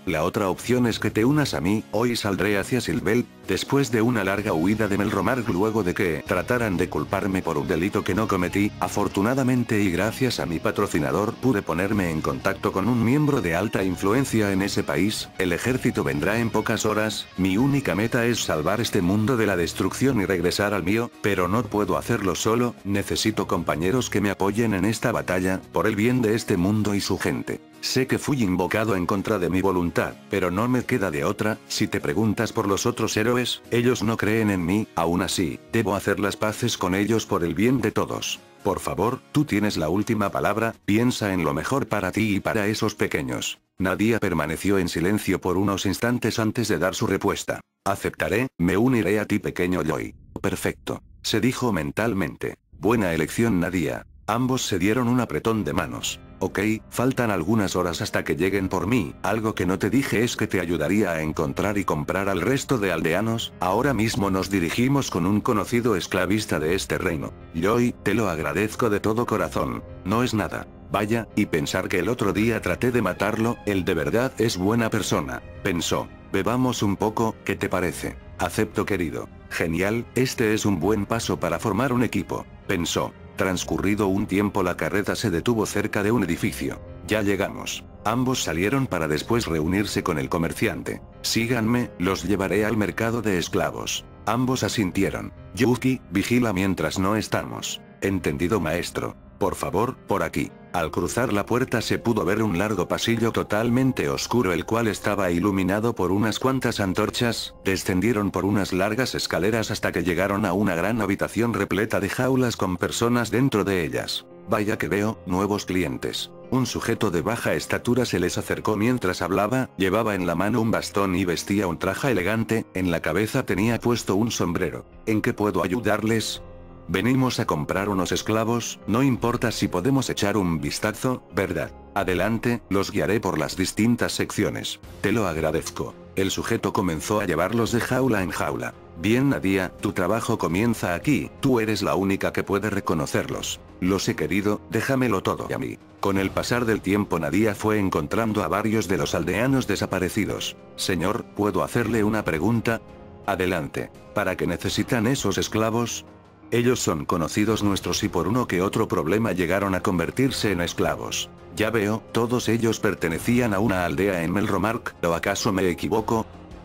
La otra opción es que te unas a mí, hoy saldré hacia Silvel, después de una larga huida de Melromark luego de que trataran de culparme por un delito que no cometí, afortunadamente y gracias a mi patrocinador pude ponerme en contacto con un miembro de alta influencia en ese país, el ejército vendrá en pocas horas, mi única meta es salvar este mundo de la destrucción y regresar al mío, pero no puedo hacerlo solo, necesito compañeros que me apoyen en esta batalla, por el bien de este mundo y su gente. Sé que fui invocado en contra de mi voluntad, pero no me queda de otra, si te preguntas por los otros héroes, ellos no creen en mí, aún así, debo hacer las paces con ellos por el bien de todos. Por favor, tú tienes la última palabra, piensa en lo mejor para ti y para esos pequeños. Nadia permaneció en silencio por unos instantes antes de dar su respuesta. Aceptaré, me uniré a ti, pequeño Joy. Perfecto. Se dijo mentalmente. Buena elección, Nadia. Ambos se dieron un apretón de manos. Ok, faltan algunas horas hasta que lleguen por mí, algo que no te dije es que te ayudaría a encontrar y comprar al resto de aldeanos, ahora mismo nos dirigimos con un conocido esclavista de este reino. Joy, te lo agradezco de todo corazón. No es nada. Vaya, y pensar que el otro día traté de matarlo, él de verdad es buena persona, pensó. Bebamos un poco, ¿qué te parece? Acepto, querido. Genial, este es un buen paso para formar un equipo, pensó. Transcurrido un tiempo la carreta se detuvo cerca de un edificio. Ya llegamos. Ambos salieron para después reunirse con el comerciante. Síganme, los llevaré al mercado de esclavos. Ambos asintieron. Yuki, vigila mientras no estamos. Entendido, maestro. Por favor, por aquí. Al cruzar la puerta se pudo ver un largo pasillo totalmente oscuro el cual estaba iluminado por unas cuantas antorchas, descendieron por unas largas escaleras hasta que llegaron a una gran habitación repleta de jaulas con personas dentro de ellas. Vaya que veo, nuevos clientes. Un sujeto de baja estatura se les acercó mientras hablaba, llevaba en la mano un bastón y vestía un traje elegante, en la cabeza tenía puesto un sombrero. ¿En qué puedo ayudarles? Venimos a comprar unos esclavos, no importa si podemos echar un vistazo, ¿verdad? Adelante, los guiaré por las distintas secciones. Te lo agradezco. El sujeto comenzó a llevarlos de jaula en jaula. Bien, Nadia, tu trabajo comienza aquí, tú eres la única que puede reconocerlos. Lo sé, querido, déjamelo todo a mí. Con el pasar del tiempo Nadia fue encontrando a varios de los aldeanos desaparecidos. Señor, ¿puedo hacerle una pregunta? Adelante. ¿Para qué necesitan esos esclavos? Ellos son conocidos nuestros y por uno que otro problema llegaron a convertirse en esclavos. Ya veo, todos ellos pertenecían a una aldea en Melromark, ¿o acaso me equivoco?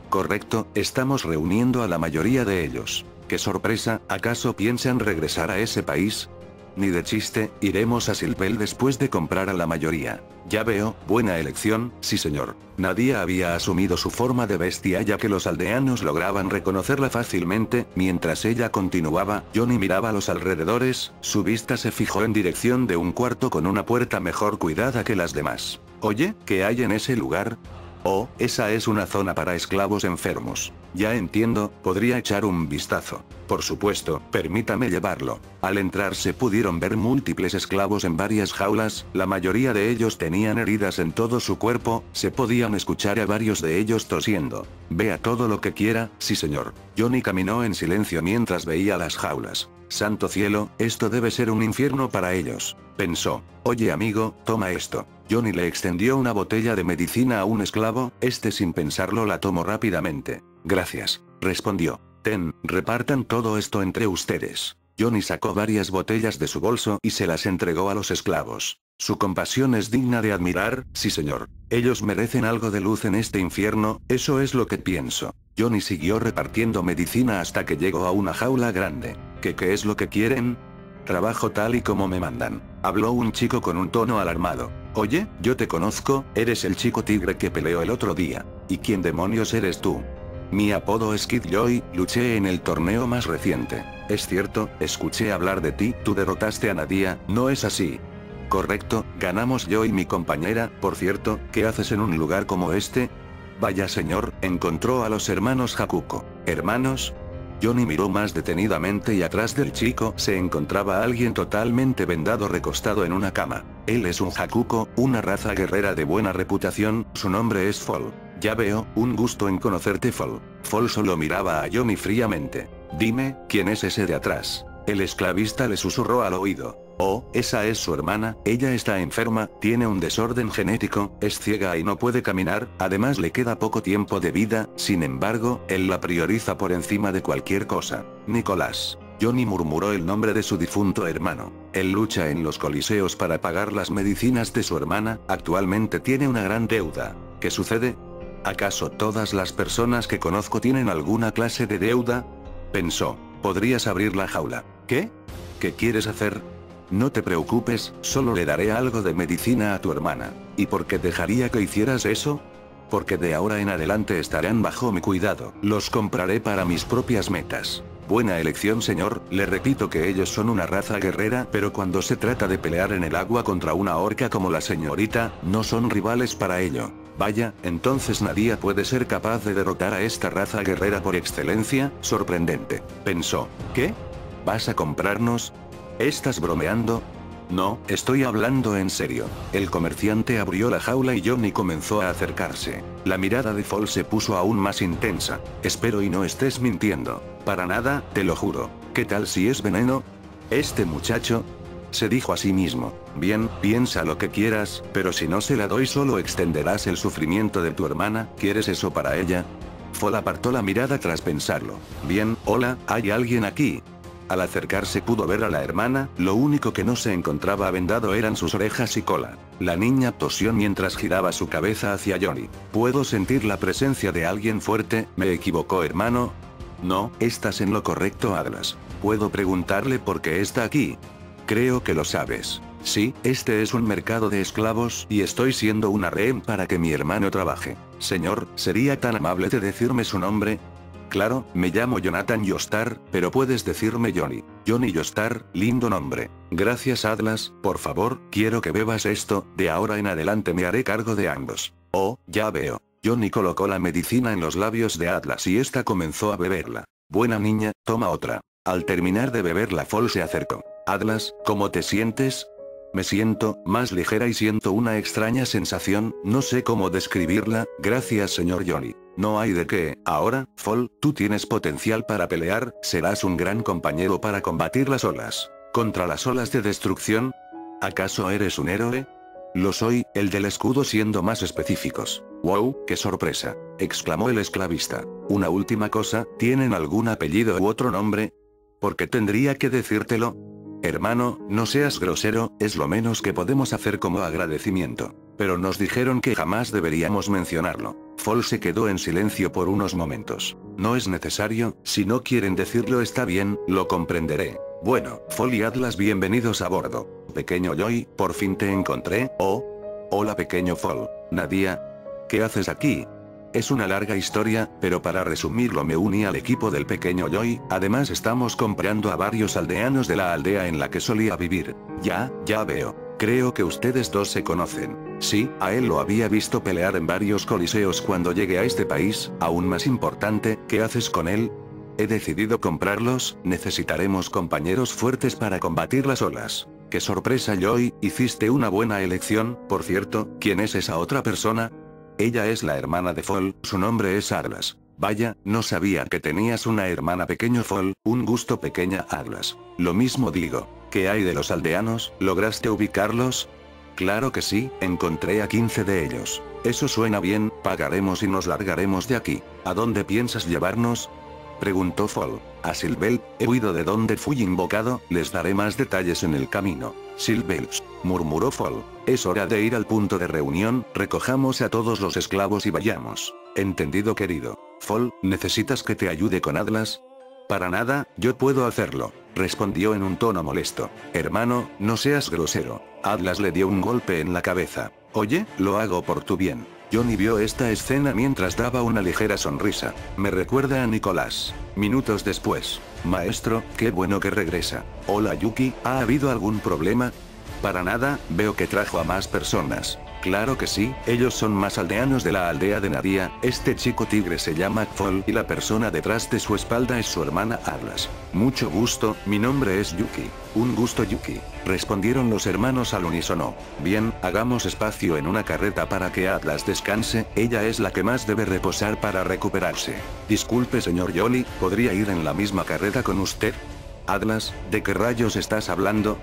Correcto, estamos reuniendo a la mayoría de ellos. ¡Qué sorpresa! ¿Acaso piensan regresar a ese país? Ni de chiste, iremos a Silvel después de comprar a la mayoría. Ya veo, buena elección, sí señor. Nadia había asumido su forma de bestia ya que los aldeanos lograban reconocerla fácilmente, mientras ella continuaba, Johnny miraba a los alrededores, su vista se fijó en dirección de un cuarto con una puerta mejor cuidada que las demás. Oye, ¿qué hay en ese lugar? Oh, esa es una zona para esclavos enfermos. Ya entiendo, podría echar un vistazo. Por supuesto, permítame llevarlo. Al entrar se pudieron ver múltiples esclavos en varias jaulas, la mayoría de ellos tenían heridas en todo su cuerpo, se podían escuchar a varios de ellos tosiendo. Vea todo lo que quiera, sí señor. Johnny caminó en silencio mientras veía las jaulas. Santo cielo, esto debe ser un infierno para ellos, pensó. Oye amigo, toma esto. Johnny le extendió una botella de medicina a un esclavo, este sin pensarlo la tomó rápidamente. Gracias, respondió. Ten, repartan todo esto entre ustedes. Johnny sacó varias botellas de su bolso y se las entregó a los esclavos. Su compasión es digna de admirar, sí señor. Ellos merecen algo de luz en este infierno, eso es lo que pienso. Johnny siguió repartiendo medicina hasta que llegó a una jaula grande. ¿Qué es lo que quieren? Trabajo tal y como me mandan. Habló un chico con un tono alarmado. Oye, yo te conozco, eres el chico tigre que peleó el otro día. ¿Y quién demonios eres tú? Mi apodo es Kid Joy, luché en el torneo más reciente. Es cierto, escuché hablar de ti, tú derrotaste a Nadia, ¿no es así? Correcto, ganamos yo y mi compañera, por cierto, ¿qué haces en un lugar como este? Vaya señor, encontró a los hermanos Hakuko. ¿Hermanos? Johnny miró más detenidamente y atrás del chico se encontraba alguien totalmente vendado recostado en una cama. Él es un Hakuko, una raza guerrera de buena reputación, su nombre es Fall. Ya veo, un gusto en conocerte Fall. Fall solo miraba a Johnny fríamente. Dime, ¿quién es ese de atrás? El esclavista le susurró al oído. Oh, esa es su hermana, ella está enferma, tiene un desorden genético, es ciega y no puede caminar, además le queda poco tiempo de vida, sin embargo, él la prioriza por encima de cualquier cosa. Nicolás. Johnny murmuró el nombre de su difunto hermano. Él lucha en los coliseos para pagar las medicinas de su hermana, actualmente tiene una gran deuda. ¿Qué sucede? ¿Acaso todas las personas que conozco tienen alguna clase de deuda? Pensó. ¿Podrías abrir la jaula? ¿Qué? ¿Qué quieres hacer? No te preocupes, solo le daré algo de medicina a tu hermana. ¿Y por qué dejaría que hicieras eso? Porque de ahora en adelante estarán bajo mi cuidado. Los compraré para mis propias metas. Buena elección señor, le repito que ellos son una raza guerrera, pero cuando se trata de pelear en el agua contra una orca como la señorita, no son rivales para ello. Vaya, entonces Nadia puede ser capaz de derrotar a esta raza guerrera por excelencia, sorprendente. Pensó. ¿Qué? ¿Vas a comprarnos? ¿Estás bromeando? No, estoy hablando en serio. El comerciante abrió la jaula y Johnny comenzó a acercarse. La mirada de Fall se puso aún más intensa. Espero y no estés mintiendo. Para nada, te lo juro. ¿Qué tal si es veneno? Este muchacho... Se dijo a sí mismo. Bien, piensa lo que quieras, pero si no se la doy solo extenderás el sufrimiento de tu hermana, ¿quieres eso para ella? Fall apartó la mirada tras pensarlo. Bien, hola, ¿hay alguien aquí? Al acercarse pudo ver a la hermana, lo único que no se encontraba vendado eran sus orejas y cola. La niña tosió mientras giraba su cabeza hacia Johnny. Puedo sentir la presencia de alguien fuerte, ¿me equivocó hermano? No, estás en lo correcto Atlas. ¿Puedo preguntarle por qué está aquí? Creo que lo sabes. Sí, este es un mercado de esclavos y estoy siendo una rehén para que mi hermano trabaje. Señor, ¿sería tan amable de decirme su nombre? Claro, me llamo Jonathan Joestar, pero puedes decirme Johnny. Johnny Joestar, lindo nombre. Gracias Atlas, por favor, quiero que bebas esto, de ahora en adelante me haré cargo de ambos. Oh, ya veo. Johnny colocó la medicina en los labios de Atlas y esta comenzó a beberla. Buena niña, toma otra. Al terminar de beberla Fall se acercó. Atlas, ¿cómo te sientes? Me siento más ligera y siento una extraña sensación, no sé cómo describirla, gracias señor Johnny. No hay de qué. Ahora, Fall, tú tienes potencial para pelear, serás un gran compañero para combatir las olas. ¿Contra las olas de destrucción? ¿Acaso eres un héroe? Lo soy, el del escudo siendo más específicos. ¡Wow, qué sorpresa! Exclamó el esclavista. Una última cosa, ¿tienen algún apellido u otro nombre? ¿Por qué tendría que decírtelo? Hermano, no seas grosero, es lo menos que podemos hacer como agradecimiento. Pero nos dijeron que jamás deberíamos mencionarlo. Fall se quedó en silencio por unos momentos. No es necesario, si no quieren decirlo está bien, lo comprenderé. Bueno, Fall y Atlas bienvenidos a bordo. Pequeño Joy, por fin te encontré, oh. Hola pequeño Fall. Nadia. ¿Qué haces aquí? Es una larga historia, pero para resumirlo me uní al equipo del pequeño Joy, además estamos comprando a varios aldeanos de la aldea en la que solía vivir. Ya veo. Creo que ustedes dos se conocen. Sí, a él lo había visto pelear en varios coliseos cuando llegué a este país, aún más importante, ¿qué haces con él? He decidido comprarlos, necesitaremos compañeros fuertes para combatir las olas. ¡Qué sorpresa Joy, hiciste una buena elección! Por cierto, ¿quién es esa otra persona? Ella es la hermana de Fall, su nombre es Atlas. Vaya, no sabía que tenías una hermana pequeño Fall, un gusto pequeña Atlas. Lo mismo digo. ¿Qué hay de los aldeanos? ¿Lograste ubicarlos? Claro que sí, encontré a 15 de ellos. Eso suena bien, pagaremos y nos largaremos de aquí. ¿A dónde piensas llevarnos? Preguntó Fall. A Silvel, he huido de donde fui invocado, les daré más detalles en el camino. Silvels, murmuró Fall. Es hora de ir al punto de reunión, recojamos a todos los esclavos y vayamos. Entendido, querido. Fall, ¿necesitas que te ayude con Atlas? Para nada, yo puedo hacerlo, respondió en un tono molesto. Hermano, no seas grosero. Atlas le dio un golpe en la cabeza. Oye, lo hago por tu bien. Johnny vio esta escena mientras daba una ligera sonrisa. Me recuerda a Nicolás. Minutos después. Maestro, qué bueno que regresa. Hola Yuki, ¿ha habido algún problema? Para nada, veo que trajo a más personas. Claro que sí, ellos son más aldeanos de la aldea de Nadia, este chico tigre se llama Fall y la persona detrás de su espalda es su hermana Atlas. Mucho gusto, mi nombre es Yuki. Un gusto Yuki, respondieron los hermanos al unísono. Bien, hagamos espacio en una carreta para que Atlas descanse, ella es la que más debe reposar para recuperarse. Disculpe señor Yoli, ¿podría ir en la misma carreta con usted? Atlas, ¿de qué rayos estás hablando?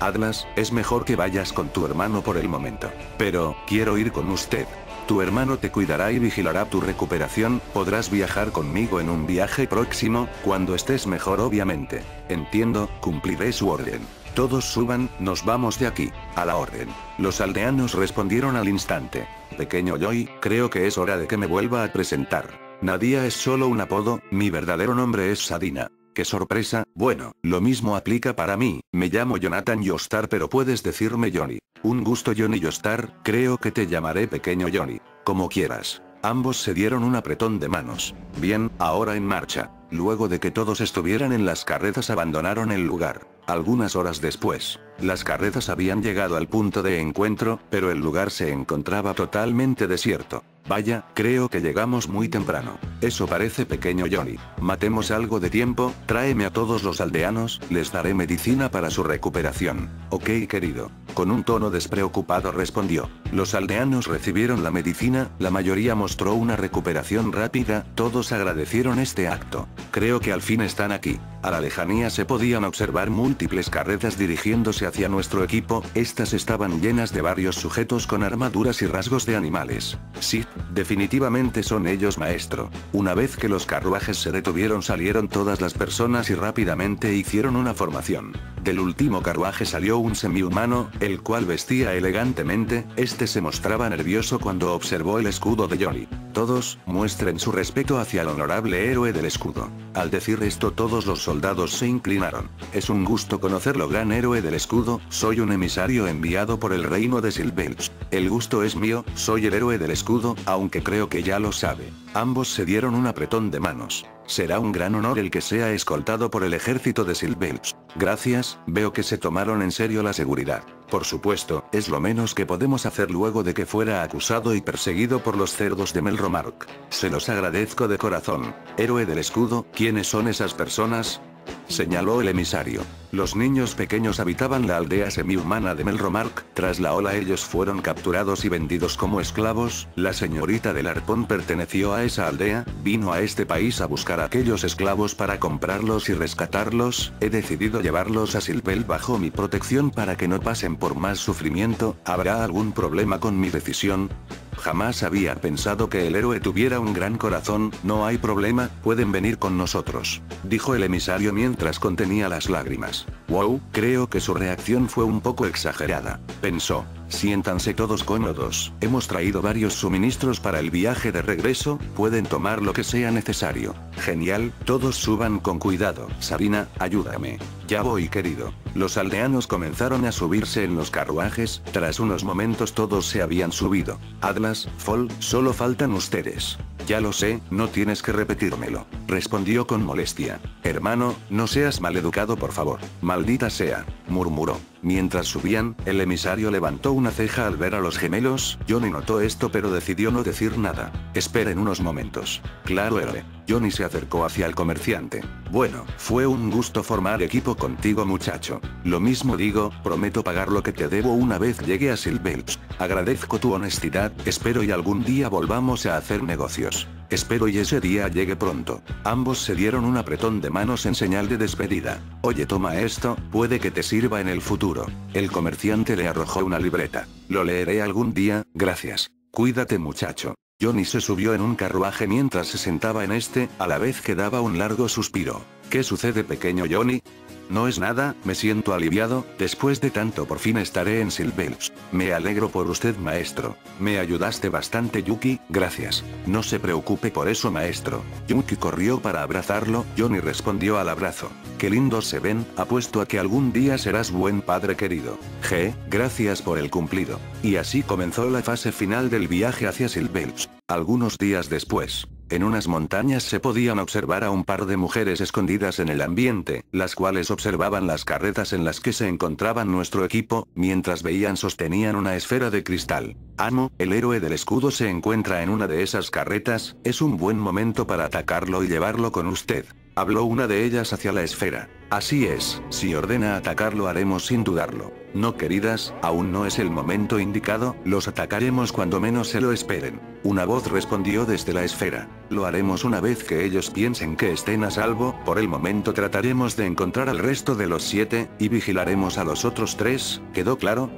Atlas, es mejor que vayas con tu hermano por el momento. Pero, quiero ir con usted. Tu hermano te cuidará y vigilará tu recuperación, podrás viajar conmigo en un viaje próximo, cuando estés mejor obviamente. Entiendo, cumpliré su orden. Todos suban, nos vamos de aquí. A la orden. Los aldeanos respondieron al instante. Pequeño Joy, creo que es hora de que me vuelva a presentar. Nadia es solo un apodo, mi verdadero nombre es Sadina. ¡Qué sorpresa! Bueno, lo mismo aplica para mí, me llamo Jonathan Joestar pero puedes decirme Johnny. Un gusto Johnny Joestar, creo que te llamaré pequeño Johnny. Como quieras. Ambos se dieron un apretón de manos. Bien, ahora en marcha. Luego de que todos estuvieran en las carretas abandonaron el lugar. Algunas horas después, las carretas habían llegado al punto de encuentro, pero el lugar se encontraba totalmente desierto. Vaya, creo que llegamos muy temprano. Eso parece pequeño Johnny. Matemos algo de tiempo, tráeme a todos los aldeanos, les daré medicina para su recuperación. Ok querido. Con un tono despreocupado respondió. Los aldeanos recibieron la medicina, la mayoría mostró una recuperación rápida, todos agradecieron este acto. Creo que al fin están aquí. A la lejanía se podían observar múltiples carretas dirigiéndose hacia nuestro equipo, estas estaban llenas de varios sujetos con armaduras y rasgos de animales. Sí, definitivamente son ellos maestro. Una vez que los carruajes se detuvieron salieron todas las personas y rápidamente hicieron una formación. Del último carruaje salió un semihumano, el cual vestía elegantemente, este se mostraba nervioso cuando observó el escudo de Johnny. Todos, muestren su respeto hacia el honorable héroe del escudo. Al decir esto todos los soldados se inclinaron. Es un gusto conocerlo gran héroe del escudo, soy un emisario enviado por el reino de Silvels. El gusto es mío, soy el héroe del escudo, aunque creo que ya lo sabe. Ambos se dieron un apretón de manos. Será un gran honor el que sea escoltado por el ejército de Silvels. Gracias, veo que se tomaron en serio la seguridad. Por supuesto, es lo menos que podemos hacer luego de que fuera acusado y perseguido por los cerdos de Melromark. Se los agradezco de corazón. Héroe del escudo, ¿quiénes son esas personas? Señaló el emisario. Los niños pequeños habitaban la aldea semihumana de Melromark, tras la ola ellos fueron capturados y vendidos como esclavos, la señorita del arpón perteneció a esa aldea, vino a este país a buscar a aquellos esclavos para comprarlos y rescatarlos, he decidido llevarlos a Silvel bajo mi protección para que no pasen por más sufrimiento, ¿habrá algún problema con mi decisión? Jamás había pensado que el héroe tuviera un gran corazón, no hay problema, pueden venir con nosotros, dijo el emisario mientras contenía las lágrimas. Wow, creo que su reacción fue un poco exagerada, pensó. Siéntanse todos cómodos, hemos traído varios suministros para el viaje de regreso, pueden tomar lo que sea necesario. Genial, todos suban con cuidado. Sabina, ayúdame. Ya voy querido. Los aldeanos comenzaron a subirse en los carruajes, tras unos momentos todos se habían subido. Atlas, Fall, solo faltan ustedes. Ya lo sé, no tienes que repetírmelo, respondió con molestia. Hermano, no seas maleducado por favor. Maldita sea, murmuró. Mientras subían, el emisario levantó una ceja al ver a los gemelos, Johnny notó esto pero decidió no decir nada. Esperen unos momentos. Claro héroe. Johnny se acercó hacia el comerciante. Bueno, fue un gusto formar equipo contigo muchacho. Lo mismo digo, prometo pagar lo que te debo una vez llegue a Silvels. Agradezco tu honestidad, espero y algún día volvamos a hacer negocios. Espero y ese día llegue pronto. Ambos se dieron un apretón de manos en señal de despedida. Oye, toma esto, puede que te sirva en el futuro. El comerciante le arrojó una libreta. Lo leeré algún día, gracias. Cuídate, muchacho. Johnny se subió en un carruaje mientras se sentaba en este, a la vez que daba un largo suspiro. ¿Qué sucede, pequeño Johnny? No es nada, me siento aliviado, después de tanto por fin estaré en Silvels. Me alegro por usted, maestro. Me ayudaste bastante, Yuki, gracias. No se preocupe por eso, maestro. Yuki corrió para abrazarlo, Johnny respondió al abrazo. Qué lindos se ven, apuesto a que algún día serás buen padre, querido. Gracias por el cumplido. Y así comenzó la fase final del viaje hacia Silvels. Algunos días después, en unas montañas se podían observar a un par de mujeres escondidas en el ambiente, las cuales observaban las carretas en las que se encontraban nuestro equipo, mientras veían sostenían una esfera de cristal. Amo, el héroe del escudo se encuentra en una de esas carretas, es un buen momento para atacarlo y llevarlo con usted. Habló una de ellas hacia la esfera. Así es, si ordena atacarlo haremos sin dudarlo. No, queridas, aún no es el momento indicado, los atacaremos cuando menos se lo esperen. Una voz respondió desde la esfera. Lo haremos una vez que ellos piensen que estén a salvo, por el momento trataremos de encontrar al resto de los 7, y vigilaremos a los otros 3, ¿quedó claro?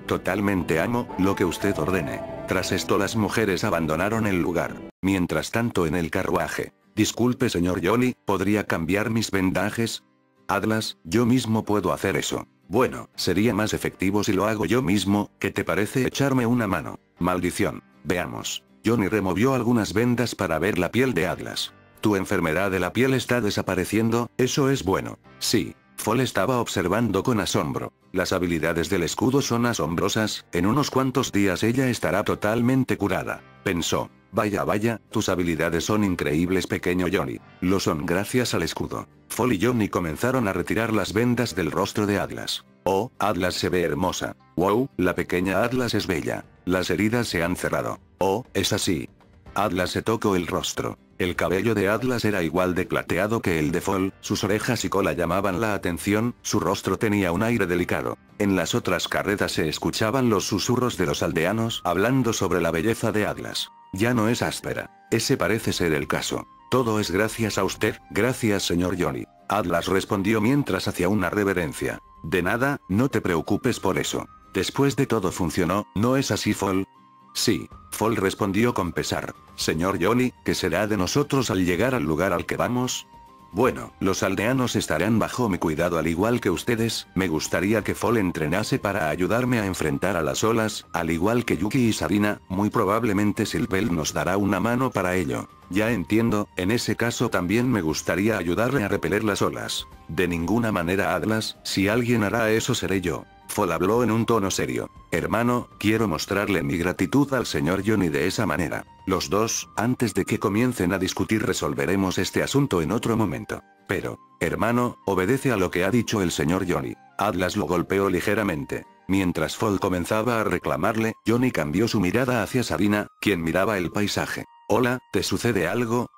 Totalmente, amo, lo que usted ordene. Tras esto las mujeres abandonaron el lugar. Mientras tanto en el carruaje. Disculpe, señor Johnny, ¿podría cambiar mis vendajes? Atlas, yo mismo puedo hacer eso. Bueno, sería más efectivo si lo hago yo mismo, ¿qué te parece echarme una mano? Maldición. Veamos. Johnny removió algunas vendas para ver la piel de Atlas. Tu enfermedad de la piel está desapareciendo, eso es bueno. Sí. Fall estaba observando con asombro. Las habilidades del escudo son asombrosas, en unos cuantos días ella estará totalmente curada. Pensó. Vaya, vaya, tus habilidades son increíbles, pequeño Johnny. Lo son gracias al escudo. Fall y Johnny comenzaron a retirar las vendas del rostro de Atlas. Oh, Atlas se ve hermosa. Wow, la pequeña Atlas es bella. Las heridas se han cerrado. Oh, es así. Atlas se tocó el rostro. El cabello de Atlas era igual de plateado que el de Fall, sus orejas y cola llamaban la atención, su rostro tenía un aire delicado. En las otras carretas se escuchaban los susurros de los aldeanos hablando sobre la belleza de Atlas. Ya no es áspera. Ese parece ser el caso. Todo es gracias a usted, gracias señor Johnny. Atlas respondió mientras hacía una reverencia. De nada, no te preocupes por eso. Después de todo funcionó, ¿no es así, Fall? Sí, Fall respondió con pesar. Señor Johnny, ¿qué será de nosotros al llegar al lugar al que vamos? Bueno, los aldeanos estarán bajo mi cuidado al igual que ustedes, me gustaría que Fall entrenase para ayudarme a enfrentar a las olas, al igual que Yuki y Sarina, muy probablemente Silvel nos dará una mano para ello. Ya entiendo, en ese caso también me gustaría ayudarle a repeler las olas. De ninguna manera, Atlas, si alguien hará eso seré yo. Fall habló en un tono serio. Hermano, quiero mostrarle mi gratitud al señor Johnny de esa manera. Los dos, antes de que comiencen a discutir resolveremos este asunto en otro momento. Pero, hermano, obedece a lo que ha dicho el señor Johnny. Atlas lo golpeó ligeramente. Mientras Fall comenzaba a reclamarle, Johnny cambió su mirada hacia Sarina, quien miraba el paisaje. Hola, ¿te sucede algo?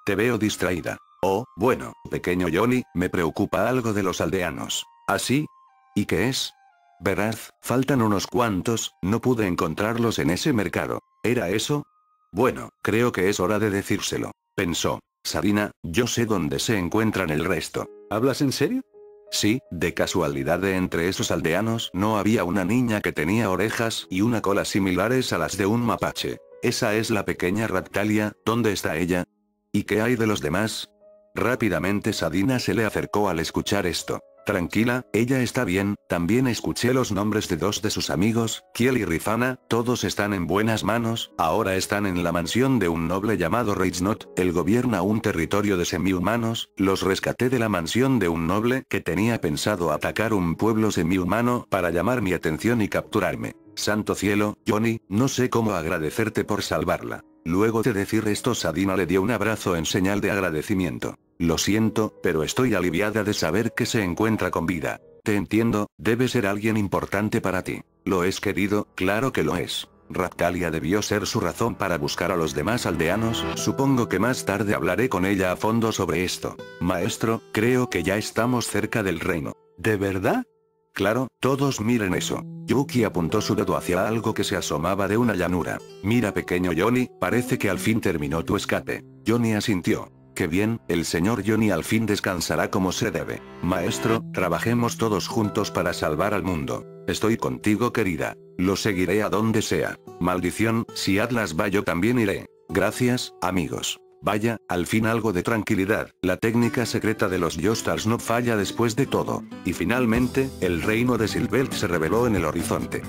Te veo distraída. Oh, bueno, pequeño Johnny, me preocupa algo de los aldeanos. ¿Así? ¿Y qué es? Verás, faltan unos cuantos, no pude encontrarlos en ese mercado. ¿Era eso? Bueno, creo que es hora de decírselo. Pensó. Sarina, yo sé dónde se encuentran el resto. ¿Hablas en serio? Sí, de casualidad de entre esos aldeanos no había una niña que tenía orejas y una cola similares a las de un mapache. Esa es la pequeña Raptalia, ¿dónde está ella? ¿Y qué hay de los demás? Rápidamente Sarina se le acercó al escuchar esto. Tranquila, ella está bien, también escuché los nombres de dos de sus amigos, Kiel y Rifana, todos están en buenas manos, ahora están en la mansión de un noble llamado Reichnot, él gobierna un territorio de semi-humanos, los rescaté de la mansión de un noble que tenía pensado atacar un pueblo semi-humano para llamar mi atención y capturarme. Santo cielo, Johnny, no sé cómo agradecerte por salvarla. Luego de decir esto Sarina le dio un abrazo en señal de agradecimiento. Lo siento, pero estoy aliviada de saber que se encuentra con vida. Te entiendo, debe ser alguien importante para ti. ¿Lo es, querido? Claro que lo es. Raptalia debió ser su razón para buscar a los demás aldeanos, supongo que más tarde hablaré con ella a fondo sobre esto. Maestro, creo que ya estamos cerca del reino. ¿De verdad? Claro, todos miren eso. Yuki apuntó su dedo hacia algo que se asomaba de una llanura. Mira pequeño Johnny, parece que al fin terminó tu escape. Johnny asintió. Qué bien, el señor Johnny al fin descansará como se debe. Maestro, trabajemos todos juntos para salvar al mundo. Estoy contigo querida. Lo seguiré a donde sea. Maldición, si Atlas va yo también iré. Gracias, amigos. Vaya, al fin algo de tranquilidad. La técnica secreta de los Joestars no falla después de todo. Y finalmente, el reino de Silbelt se reveló en el horizonte.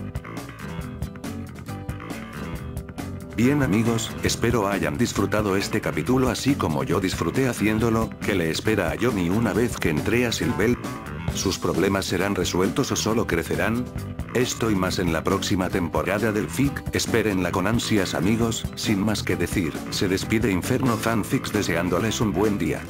Bien amigos, espero hayan disfrutado este capítulo así como yo disfruté haciéndolo. ¿Qué le espera a Johnny una vez que entre a Silbelt? ¿Sus problemas serán resueltos o solo crecerán? Esto y más en la próxima temporada del FIC, espérenla con ansias amigos. Sin más que decir, se despide Inferno Fanfics deseándoles un buen día.